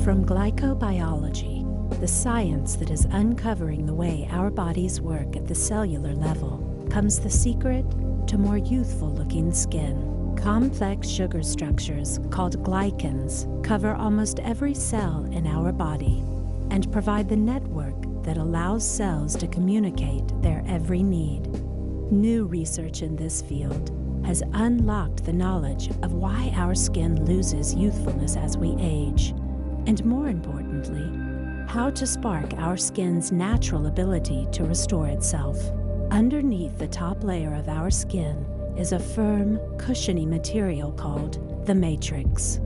From glycobiology, the science that is uncovering the way our bodies work at the cellular level, comes the secret to more youthful-looking skin. Complex sugar structures called glycans cover almost every cell in our body and provide the network that allows cells to communicate their every need. New research in this field has unlocked the knowledge of why our skin loses youthfulness as we age, and more importantly, how to spark our skin's natural ability to restore itself. Underneath the top layer of our skin is a firm, cushiony material called the matrix.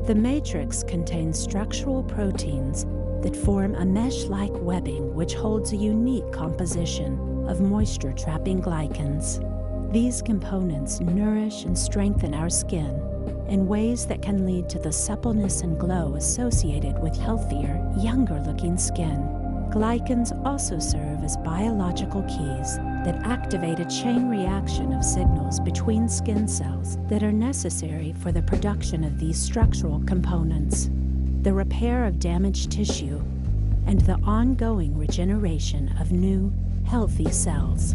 The matrix contains structural proteins that form a mesh-like webbing which holds a unique composition of moisture-trapping glycans. These components nourish and strengthen our skin in ways that can lead to the suppleness and glow associated with healthier, younger-looking skin. Glycans also serve as biological keys that activate a chain reaction of signals between skin cells that are necessary for the production of these structural components, the repair of damaged tissue, and the ongoing regeneration of new, healthy cells.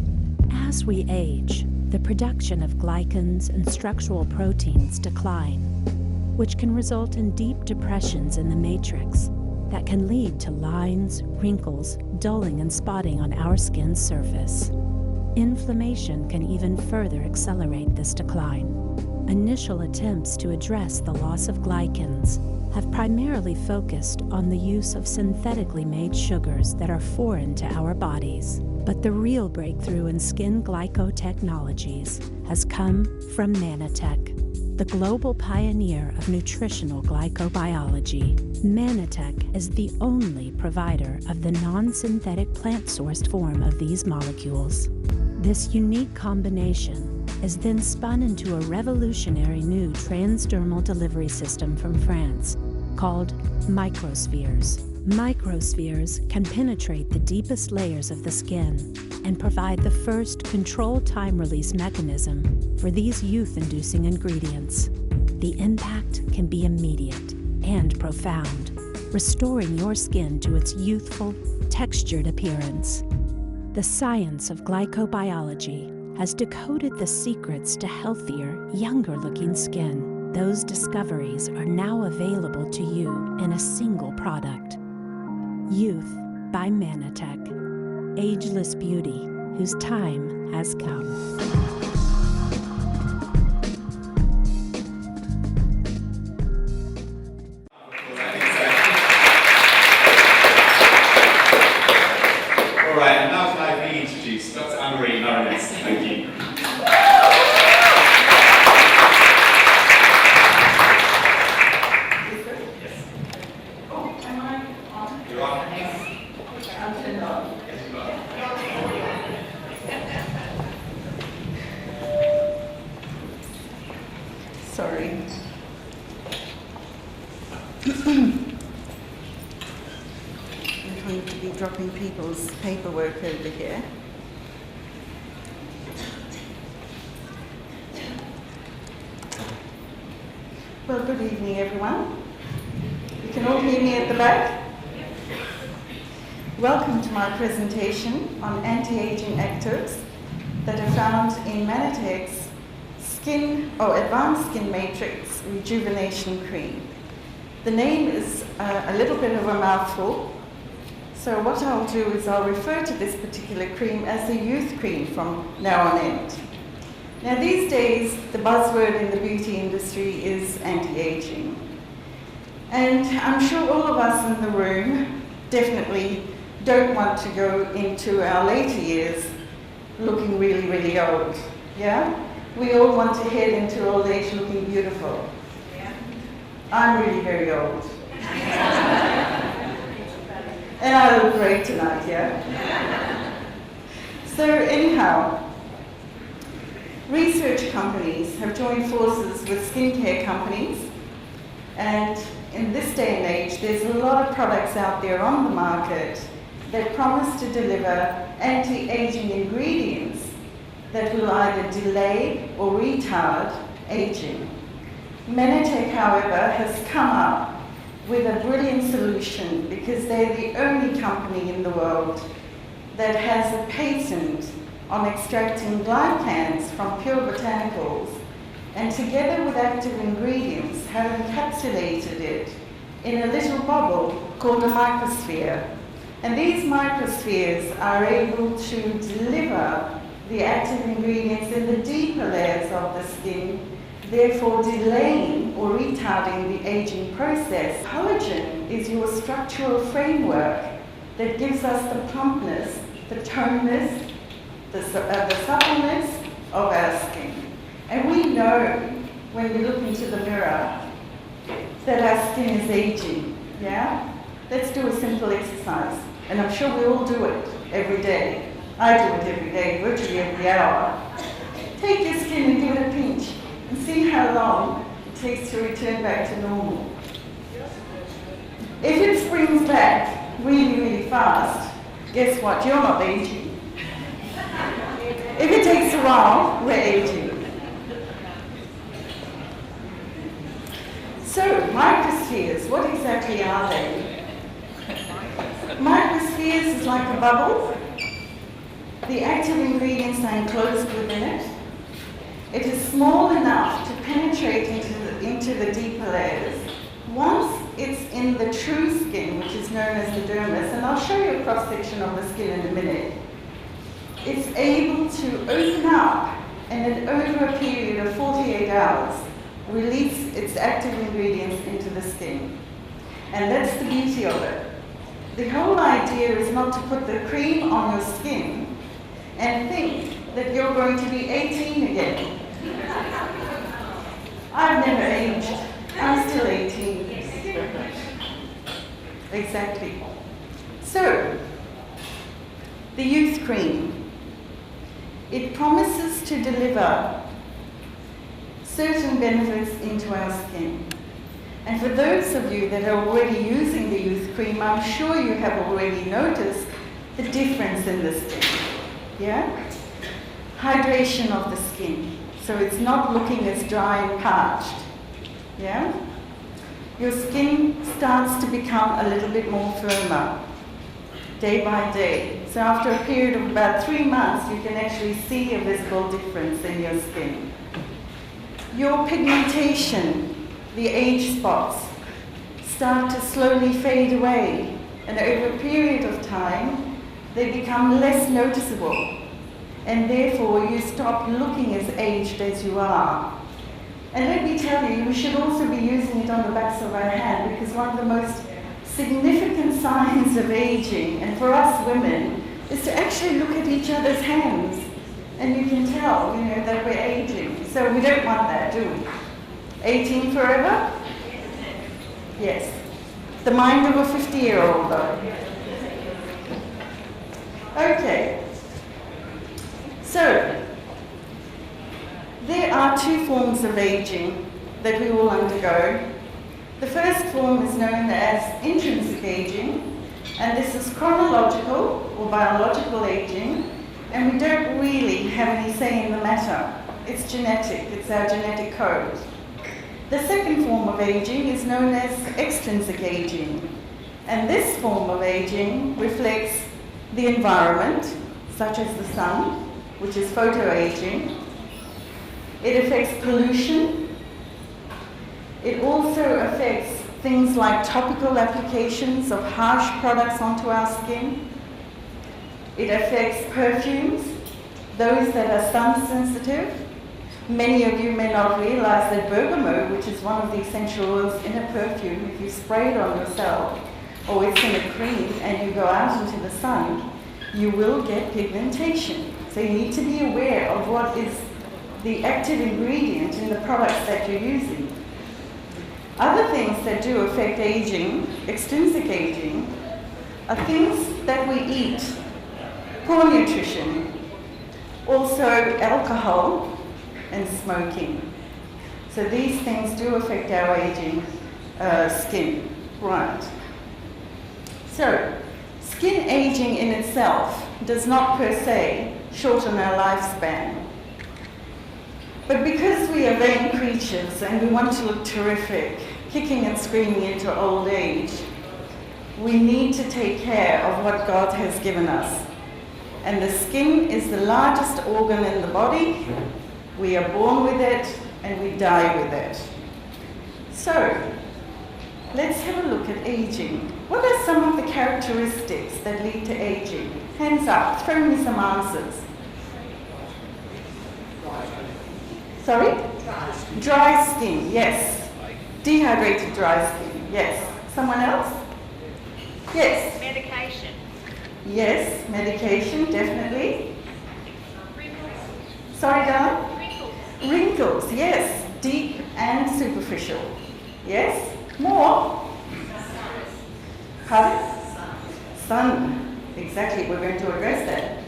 As we age, the production of glycans and structural proteins decline, which can result in deep depressions in the matrix that can lead to lines, wrinkles, dulling, and spotting on our skin's surface. Inflammation can even further accelerate this decline. Initial attempts to address the loss of glycans have primarily focused on the use of synthetically made sugars that are foreign to our bodies. But the real breakthrough in skin glycotechnologies has come from Mannatech, the global pioneer of nutritional glycobiology. Mannatech is the only provider of the non-synthetic plant-sourced form of these molecules. This unique combination is then spun into a revolutionary new transdermal delivery system from France called microspheres. Microspheres can penetrate the deepest layers of the skin and provide the first controlled time-release mechanism for these youth-inducing ingredients. The impact can be immediate and profound, restoring your skin to its youthful, textured appearance. The science of glycobiology has decoded the secrets to healthier, younger-looking skin. Those discoveries are now available to you in a single product. Youth by Mannatech, ageless beauty whose time has come. All right, and now can I reintroduce Dr. Marynycz. Thank you. Sorry. I'm going to be dropping people's paperwork over here. Well, good evening, everyone. You can all hear me at the back? Welcome to my presentation on anti-aging actives that are found in Mannatech's Advanced Skin Matrix Rejuvenation Cream. The name is a little bit of a mouthful, so what I'll do is I'll refer to this particular cream as the youth cream from now on end. Now these days, the buzzword in the beauty industry is anti-aging. And I'm sure all of us in the room definitely don't want to go into our later years looking really, really old, yeah? We all want to head into old age looking beautiful. Yeah. I'm really very old. And I look great tonight, yeah? So anyhow, research companies have joined forces with skincare companies, and in this day and age, there's a lot of products out there on the market that promise to deliver anti-aging ingredients that will either delay or retard aging. Mannatech, however, has come up with a brilliant solution, because they're the only company in the world that has a patent on extracting glycans from pure botanicals, and together with active ingredients have encapsulated it in a little bubble called a microsphere. And these microspheres are able to deliver the active ingredients in the deeper layers of the skin, therefore delaying or retarding the aging process. Collagen is your structural framework that gives us the plumpness, the toneness, the suppleness of our skin. And we know when we look into the mirror that our skin is aging, yeah? Let's do a simple exercise. And I'm sure we all do it every day. I do it every day, virtually every hour. Take your skin and give it a pinch and see how long it takes to return back to normal. If it springs back really, really fast, guess what? You're not aging. If it takes a while, we're aging. So, microspheres, what exactly are they? Microspheres is like a bubble. The active ingredients are enclosed within it. It is small enough to penetrate into the deeper layers. Once it's in the true skin, which is known as the dermis, and I'll show you a cross-section of the skin in a minute, it's able to open up and in over a period of 48 hours release its active ingredients into the skin. And that's the beauty of it. The whole idea is not to put the cream on your skin and think that you're going to be 18 again. I've never aged. I'm still 18. Exactly. So, the youth cream. It promises to deliver certain benefits into our skin. And for those of you that are already using the youth cream, I'm sure you have already noticed the difference in the skin. Yeah? Hydration of the skin. So it's not looking as dry and parched. Yeah? Your skin starts to become a little bit more firmer, day by day. So after a period of about 3 months, you can actually see a visible difference in your skin. Your pigmentation, the age spots, start to slowly fade away. And over a period of time, they become less noticeable. And therefore, you stop looking as aged as you are. And let me tell you, we should also be using it on the backs of our hand, because one of the most significant signs of aging, and for us women, is to actually look at each other's hands. And you can tell, that we're aging. So we don't want that, do we? 18 forever? Yes. The mind of a 50-year-old, though. Okay. So, there are 2 forms of aging that we all undergo. The first form is known as intrinsic aging, and this is chronological or biological aging, and we don't really have any say in the matter. It's genetic, it's our genetic code. The second form of aging is known as extrinsic aging, and this form of aging reflects the environment, such as the sun, which is photoaging. It affects pollution. It also affects things like topical applications of harsh products onto our skin. It affects perfumes, those that are sun sensitive. Many of you may not realize that bergamot, which is one of the essential oils in a perfume, if you spray it on yourself, or it's in a cream and you go out into the sun, you will get pigmentation. So you need to be aware of what is the active ingredient in the products that you're using. Other things that do affect aging, extrinsic aging, are things that we eat, poor nutrition, also alcohol and smoking. So these things do affect our aging skin. Right. So, skin aging in itself does not per se shorten our lifespan. But because we are vain creatures and we want to look terrific, kicking and screaming into old age, we need to take care of what God has given us. And the skin is the largest organ in the body. We are born with it and we die with it. So, let's have a look at aging. What are some of the characteristics that lead to aging? Hands up, throw me some answers. Sorry? Dry skin, yes. Dehydrated dry skin, yes. Someone else? Yes. Medication. Yes, medication, definitely. Wrinkles. Sorry, darling? Wrinkles. Wrinkles, yes. Deep and superficial. Yes? More? Pardon? Sun. Exactly, we're going to address that.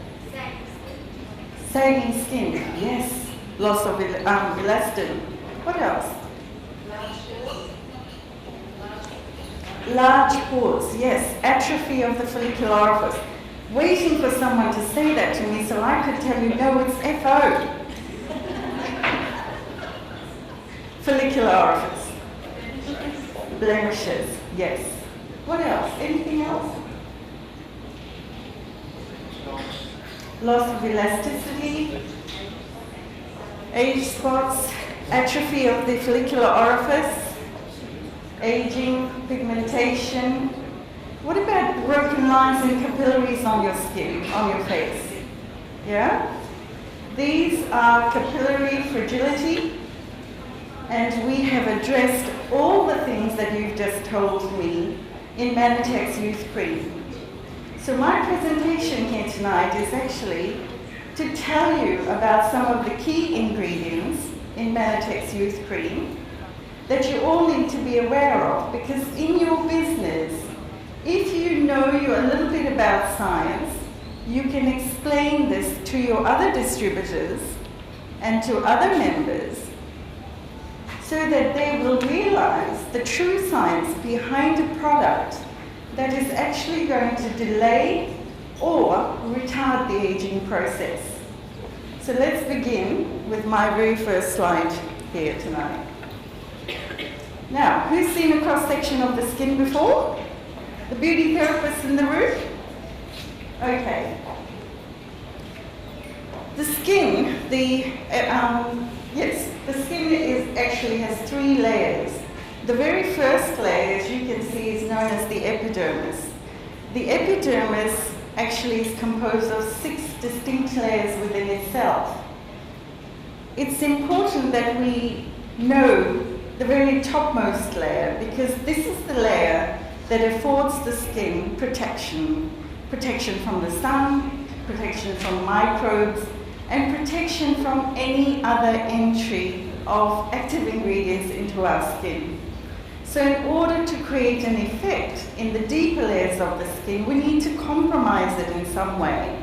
Sagging skin, yes. Loss of elastin. What else? Large pores, yes. Atrophy of the follicular orifice. Waiting for someone to say that to me so I could tell you, no, it's FO. Follicular orifice. Blemishes, yes. What else? Anything else? Loss of elasticity. Age spots. Atrophy of the follicular orifice. Aging, pigmentation. What about broken lines and capillaries on your skin, on your face? Yeah? These are capillary fragility, and we have addressed all the things that you've just told me in Mannatech's Youth Cream. So my presentation here tonight is actually to tell you about some of the key ingredients in Mannatech's Youth Cream that you all need to be aware of, because in your business, if you know a little bit about science, you can explain this to your other distributors and to other members so that they will realize the true science behind a product that is actually going to delay or retard the aging process. So let's begin with my very first slide here tonight. Now, who's seen a cross-section of the skin before? The beauty therapist in the room? Okay. The skin, the skin actually has 3 layers. The very first layer, as you can see, is known as the epidermis. The epidermis actually is composed of 6 distinct layers within itself. It's important that we know the very topmost layer, because this is the layer that affords the skin protection from the sun, protection from microbes, and protection from any other entry of active ingredients into our skin. So in order to create an effect in the deeper layers of the skin, we need to compromise it in some way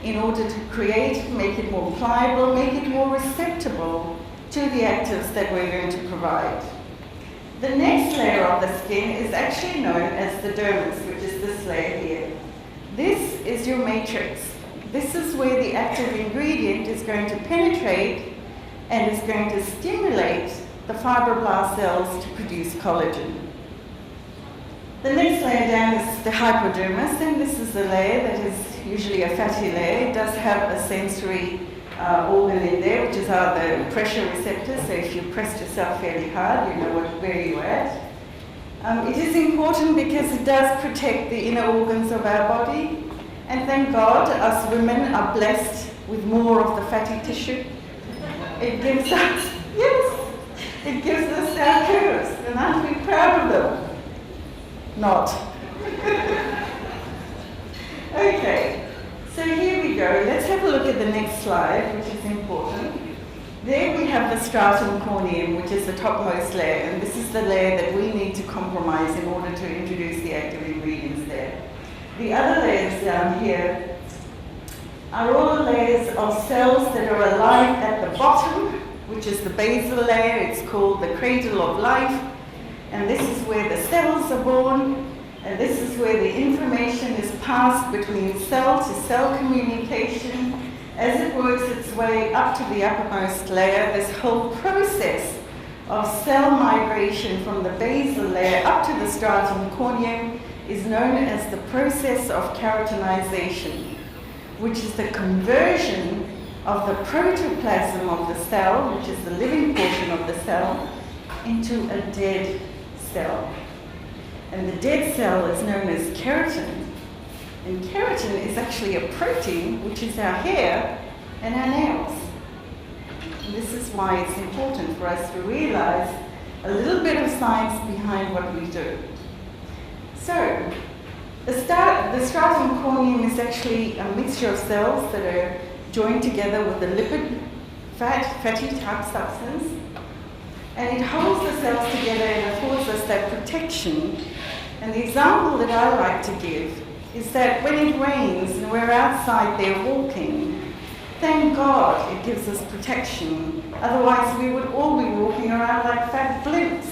in order to make it more pliable, make it more receptible to the actives that we're going to provide. The next layer of the skin is actually known as the dermis, which is this layer here. This is your matrix. This is where the active ingredient is going to penetrate and is going to stimulate the fibroblast cells to produce collagen. The next layer down is the hypodermis, and this is the layer that is usually a fatty layer. It does have a sensory organ in there, which is the pressure receptor, so if you pressed yourself fairly hard, you know where you're at. It is important because it does protect the inner organs of our body, and thank God, us women are blessed with more of the fatty tissue. It gives us, it gives us our curves, and aren't we proud of them? Not. Okay, so here we go. Let's have a look at the next slide, which is important. There we have the stratum corneum, which is the topmost layer, and this is the layer that we need to compromise in order to introduce the active ingredients there. The other layers down here are all layers of cells that are alive at the bottom, which is the basal layer. It's called the cradle of life, and this is where the cells are born, and this is where the information is passed between cell to cell communication as it works its way up to the uppermost layer. This whole process of cell migration from the basal layer up to the stratum corneum is known as the process of keratinization, which is the conversion of the protoplasm of the cell, which is the living portion of the cell, into a dead cell. And the dead cell is known as keratin. And keratin is actually a protein, which is our hair and our nails. And this is why it's important for us to realize a little bit of science behind what we do. So, the stratum corneum is actually a mixture of cells that are joined together with a lipid, fatty type substance. And it holds the cells together and affords us that protection. And the example that I like to give is that when it rains and we're outside there walking, thank God it gives us protection. Otherwise we would all be walking around like fat blimps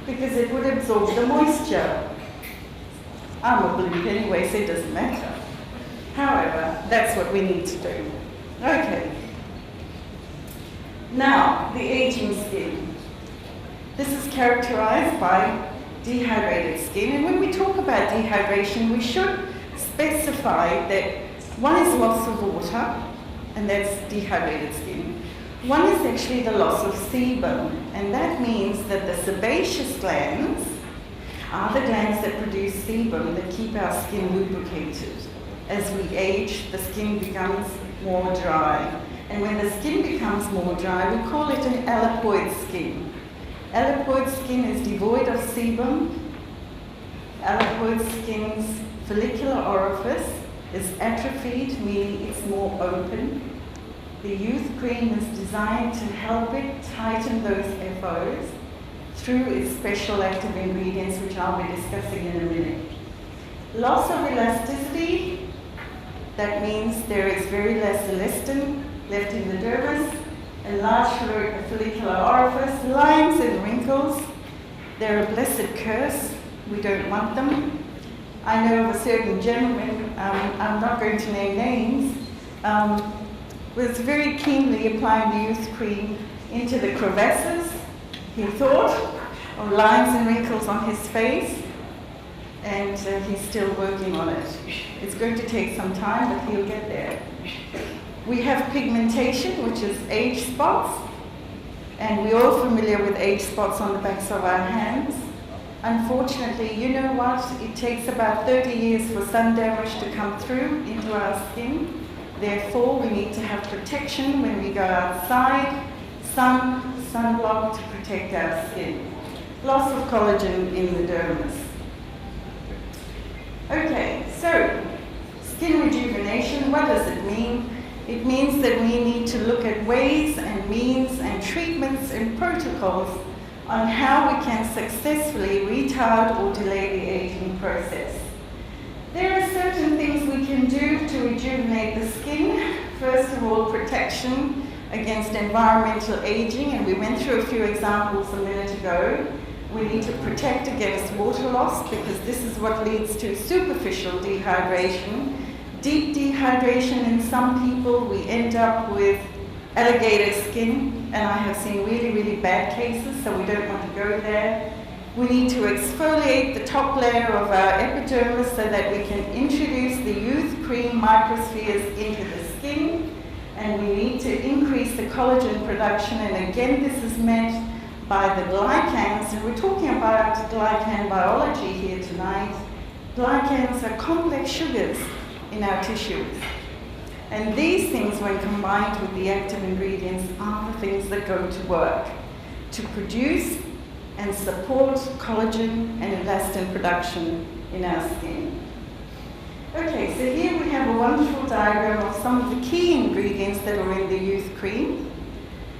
because it would absorb the moisture. I'm a blimp anyway, so it doesn't matter. However, that's what we need to do. Okay. Now, the aging skin. This is characterized by dehydrated skin. And when we talk about dehydration, we should specify that one is loss of water, and that's dehydrated skin. One is actually the loss of sebum, and that means that the sebaceous glands are the glands that produce sebum that keep our skin lubricated. As we age, the skin becomes more dry. And when the skin becomes more dry, we call it an alipoid skin. Alipoid skin is devoid of sebum. Alipoid skin's follicular orifice is atrophied, meaning it's more open. The youth cream is designed to help it tighten those FOs through its special active ingredients, which I'll be discussing in a minute. Loss of elasticity, that means there is very less elastin left in the dermis. Enlarged follicular orifice, lines and wrinkles. They're a blessed curse. We don't want them. I know of a certain gentleman, I'm not going to name names, was very keenly applying the youth cream into the crevasses, he thought, of lines and wrinkles on his face, and he's still working on it. It's going to take some time, but he'll get there. We have pigmentation, which is age spots, and we're all familiar with age spots on the backs of our hands. Unfortunately, you know what? It takes about 30 years for sun damage to come through into our skin. Therefore, we need to have protection when we go outside, sunblock to protect our skin. Loss of collagen in the dermis. Okay, so skin rejuvenation, what does it mean? It means that we need to look at ways and means and treatments and protocols on how we can successfully retard or delay the aging process. There are certain things we can do to rejuvenate the skin. First of all, protection against environmental aging, and we went through a few examples a minute ago. We need to protect against water loss because this is what leads to superficial dehydration. Deep dehydration in some people, we end up with alligator skin, and I have seen really, really bad cases, so we don't want to go there. We need to exfoliate the top layer of our epidermis so that we can introduce the youth cream microspheres into the skin, and we need to increase the collagen production, and again this is meant by the glycans, and we're talking about glycan biology here tonight. Glycans are complex sugars in our tissues. And these things, when combined with the active ingredients, are the things that go to work to produce and support collagen and elastin production in our skin. Okay, so here we have a wonderful diagram of some of the key ingredients that are in the youth cream.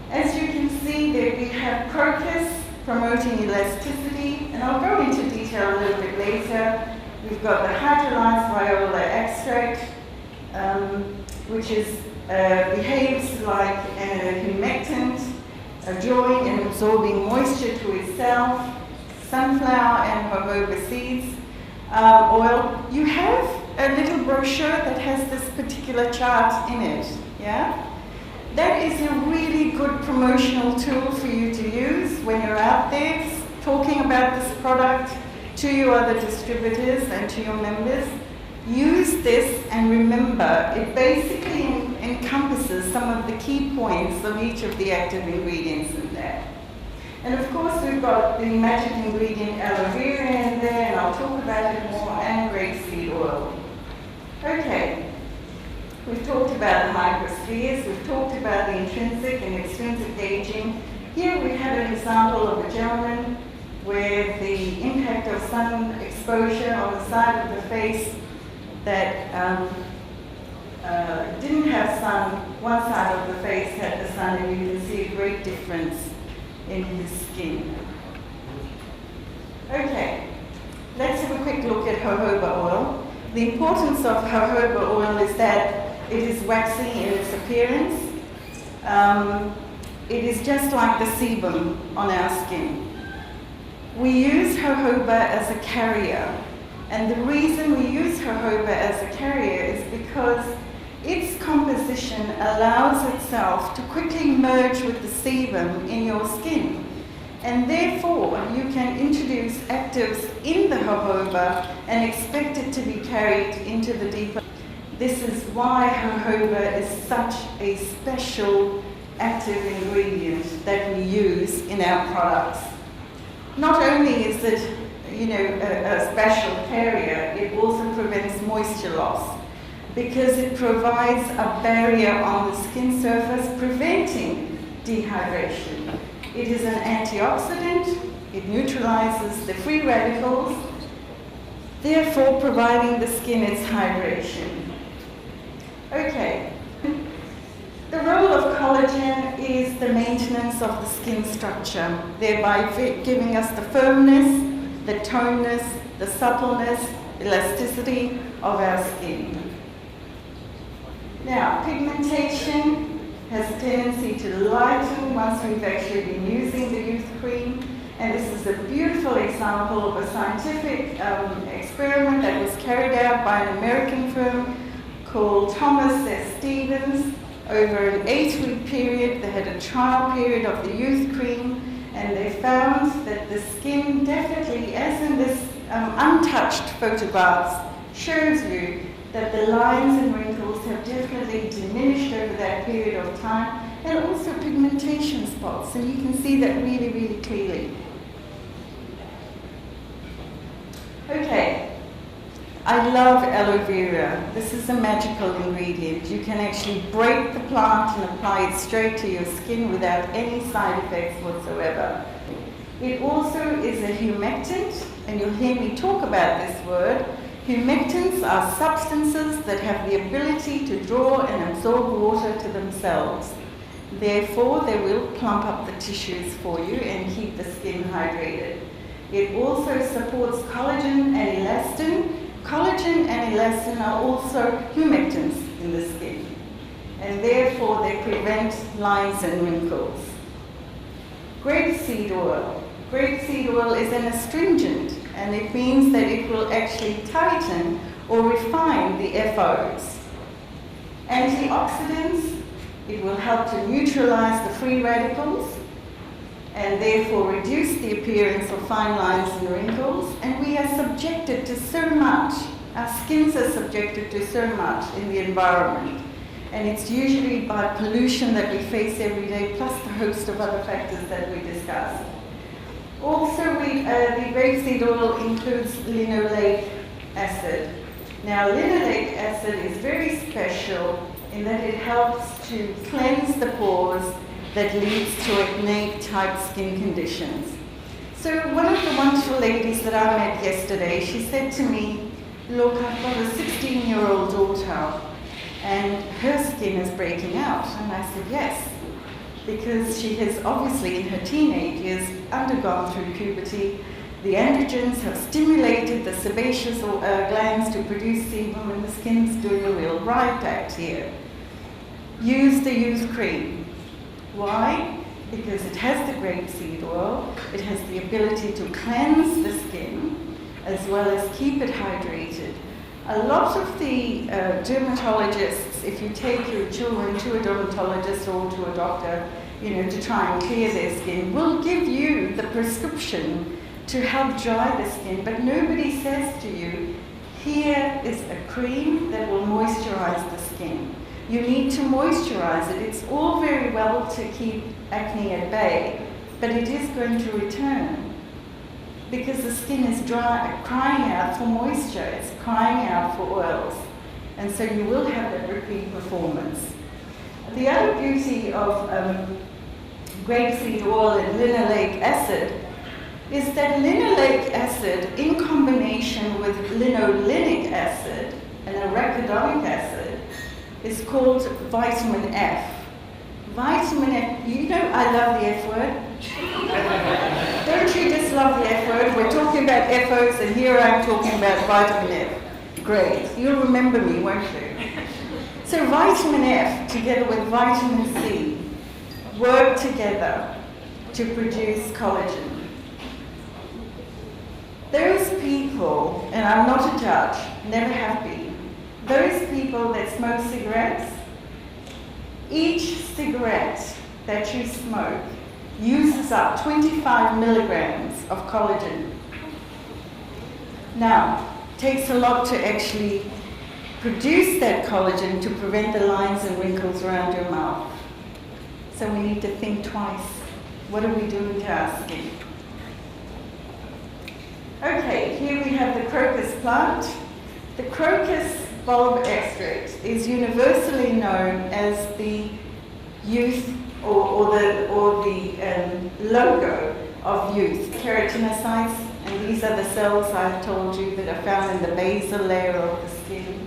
As you can see, there we have crocus promoting elasticity, and I'll go into detail a little bit later. We've got the hydrolyzed viola extract, which behaves like a humectant, drawing and absorbing moisture to itself. Sunflower and jojoba seeds oil. You have a little brochure that has this particular chart in it, yeah? That is a really good promotional tool for you to use when you're out there talking about this product to your other distributors and to your members. Use this and remember, it basically encompasses some of the key points of each of the active ingredients in there. And of course we've got the magic ingredient aloe vera in there, and I'll talk about it more, and grapeseed oil. Okay, we've talked about the microspheres, we've talked about the intrinsic and extrinsic aging. Here we have an example of a gentleman where the impact of sun exposure on the side of the face that didn't have sun, one side of the face had the sun, and you can see a great difference in his skin. Okay, let's have a quick look at jojoba oil. The importance of jojoba oil is that it is waxy in its appearance. It is just like the sebum on our skin. We use jojoba as a carrier, and the reason we use jojoba as a carrier is because its composition allows itself to quickly merge with the sebum in your skin, and therefore you can introduce actives in the jojoba and expect it to be carried into the deeper. This is why jojoba is such a special active ingredient that we use in our products. Not only is it, a special carrier, it also prevents moisture loss, because it provides a barrier on the skin surface preventing dehydration. It is an antioxidant, it neutralizes the free radicals, therefore providing the skin its hydration. Okay, the role of collagen is the maintenance of the skin structure, thereby giving us the firmness, the toneness, the suppleness, elasticity of our skin. Now, pigmentation has a tendency to lighten once we've actually been using the youth cream, and this is a beautiful example of a scientific experiment that was carried out by an American firm called Thomas S. Stevens. Over an 8-week period, they had a trial period of the youth cream, and they found that the skin definitely, as in this untouched photographs, shows you that the lines and wrinkles have definitely diminished over that period of time, and also pigmentation spots, and you can see that really, really clearly. Okay, I love aloe vera. This is a magical ingredient. You can actually break the plant and apply it straight to your skin without any side effects whatsoever. It also is a humectant, and you'll hear me talk about this word. Humectants are substances that have the ability to draw and absorb water to themselves. Therefore, they will plump up the tissues for you and keep the skin hydrated. It also supports collagen and elastin. Collagen and elastin are also humectants in the skin, and therefore they prevent lines and wrinkles. Grapeseed oil. Grapeseed oil is an astringent, and it means that it will actually tighten or refine the FOs. Antioxidants, it will help to neutralize the free radicals and therefore reduce the appearance of fine lines and wrinkles. And we are subjected to so much, our skins are subjected to so much in the environment. And it's usually by pollution that we face every day, plus the host of other factors that we discussed. Also, the grapeseed oil includes linoleic acid. Now, linoleic acid is very special in that it helps to cleanse the pores that leads to acne-type skin conditions. So one of the wonderful ladies that I met yesterday, she said to me, look, I've got a 16-year-old daughter and her skin is breaking out. And I said, yes, because she has obviously in her teenage years undergone through puberty. The androgens have stimulated the sebaceous glands to produce sebum, and the skin's doing a real riot act here. Use the youth cream. Why? Because it has the grapeseed oil, it has the ability to cleanse the skin as well as keep it hydrated. A lot of the dermatologists is if you take your children to a dermatologist or to a doctor, to try and clear their skin, we'll give you the prescription to help dry the skin, but nobody says to you, here is a cream that will moisturize the skin. You need to moisturize it. It's all very well to keep acne at bay, but it is going to return because the skin is dry, crying out for moisture, it's crying out for oils. And so you will have that repeat performance. The other beauty of grapeseed oil and linoleic acid is that linoleic acid, in combination with linolenic acid and arachidonic acid, is called vitamin F. Vitamin F, I love the F word. Don't you just love the F word? We're talking about FOs, and here I'm talking about vitamin F. Great, you'll remember me, won't you? So vitamin F, together with vitamin C, work together to produce collagen. Those people, and I'm not a judge, never have been, those people that smoke cigarettes, each cigarette that you smoke uses up 25 milligrams of collagen. Now, it takes a lot to actually produce that collagen to prevent the lines and wrinkles around your mouth. So we need to think twice. What are we doing to our skin? Okay, here we have the crocus plant. The crocus bulb extract is universally known as the youth or the logo of youth. Keratinocytes, and these are the cells I've told you that are found in the basal layer of the skin.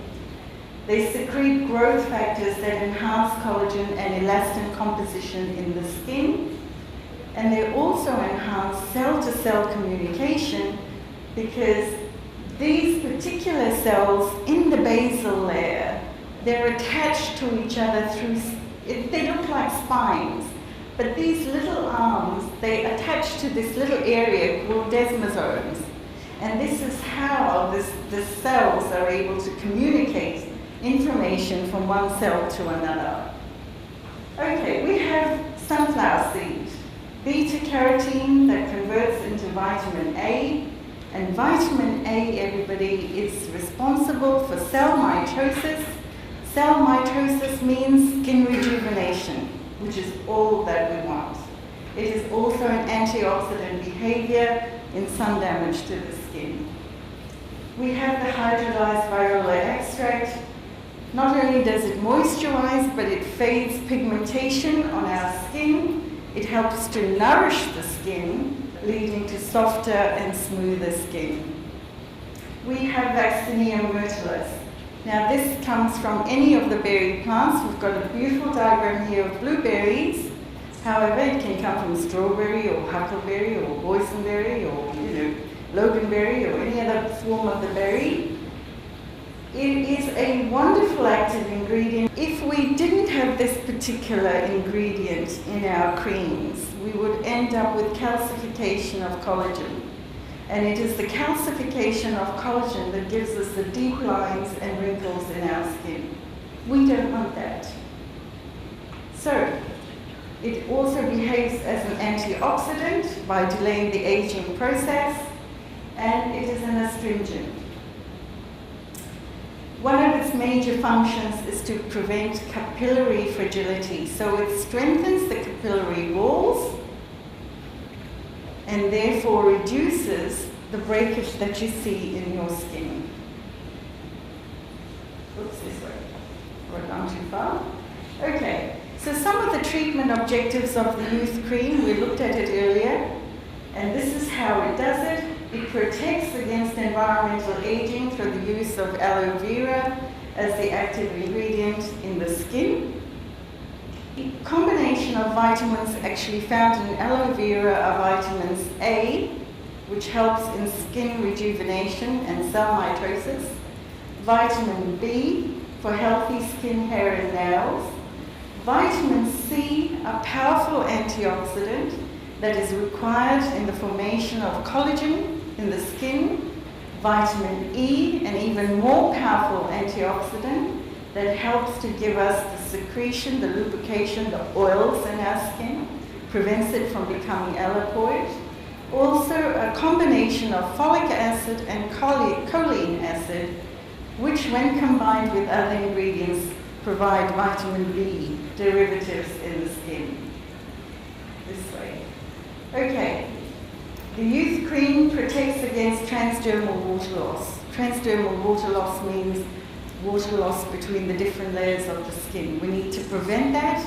They secrete growth factors that enhance collagen and elastin composition in the skin, and they also enhance cell-to-cell communication because these particular cells in the basal layer, they're attached to each other through, they look like spines, but these little arms, they attach to this little area called desmosomes. And this is how the cells are able to communicate information from one cell to another. Okay, we have sunflower seed, beta-carotene that converts into vitamin A. And vitamin A, everybody, is responsible for cell mitosis. Cell mitosis means skin rejuvenation, which is all that we want. It is also an antioxidant behavior in sun damage to the skin. We have the hydrolyzed viola extract. Not only does it moisturize, but it fades pigmentation on our skin. It helps to nourish the skin, leading to softer and smoother skin. We have Vaccinium myrtillus. Now this comes from any of the berry plants. We've got a beautiful diagram here of blueberries. However, it can come from strawberry or huckleberry or boysenberry or loganberry or any other form of the berry. It is a wonderful active ingredient. If we didn't have this particular ingredient in our creams, we would end up with calcification of collagen. And it is the calcification of collagen that gives us the deep lines and wrinkles in our skin. We don't want that. So, it also behaves as an antioxidant by delaying the aging process, and it is an astringent. One of its major functions is to prevent capillary fragility. So it strengthens the capillary walls and therefore reduces the breakage that you see in your skin. Oops, this way. I've gone too far. Okay, so some of the treatment objectives of the youth cream, we looked at it earlier, and this is how it does it. It protects against environmental aging through the use of aloe vera as the active ingredient in the skin. A combination of vitamins actually found in aloe vera are vitamins A, which helps in skin rejuvenation and cell mitosis, vitamin B for healthy skin, hair and nails, vitamin C, a powerful antioxidant that is required in the formation of collagen in the skin, vitamin E, an even more powerful antioxidant that helps to give us the secretion, the lubrication, the oils in our skin, prevents it from becoming ellacoid. Also, a combination of folic acid and choline acid, which when combined with other ingredients provide vitamin B derivatives in the skin. This way. Okay. The Youth Cream protects against transdermal water loss. Transdermal water loss means water loss between the different layers of the skin. We need to prevent that,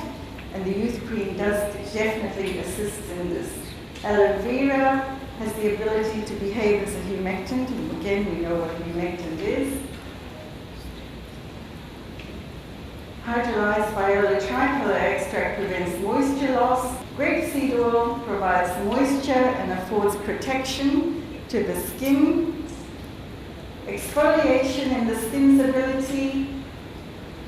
and the Youth Cream does definitely assist in this. Aloe vera has the ability to behave as a humectant, and again we know what a humectant is. Hydrolyzed viola tricolor extract prevents moisture loss. Grapeseed oil provides moisture and affords protection to the skin. Exfoliation and the skin's ability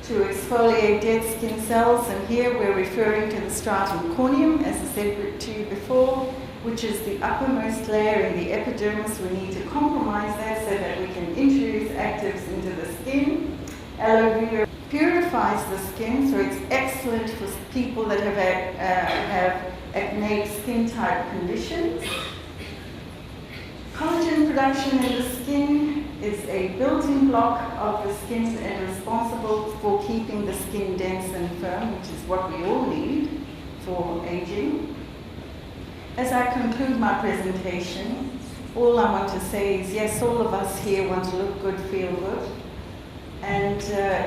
to exfoliate dead skin cells, and here we're referring to the stratum corneum, as I said to you before, which is the uppermost layer in the epidermis. We need to compromise that so that we can introduce actives into the skin. Aloe vera purifies the skin, so it's excellent for people that have acneic skin type conditions. Collagen production in the skin is a built-in block of the skin and responsible for keeping the skin dense and firm, which is what we all need for aging. As I conclude my presentation, all I want to say is, yes, all of us here want to look good, feel good. And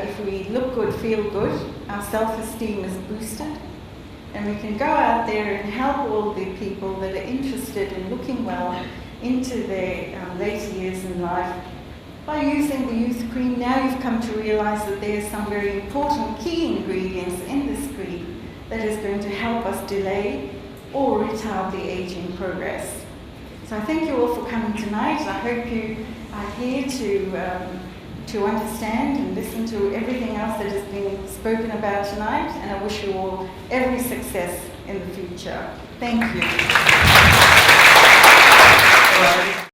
if we look good, feel good, our self-esteem is boosted. And we can go out there and help all the people that are interested in looking well into their later years in life by using the Youth Cream. Now you've come to realize that there are some very important key ingredients in this cream that is going to help us delay or retard the aging progress. So I thank you all for coming tonight. I hope you are here to understand and listen to everything else that has been spoken about tonight, and I wish you all every success in the future. Thank you.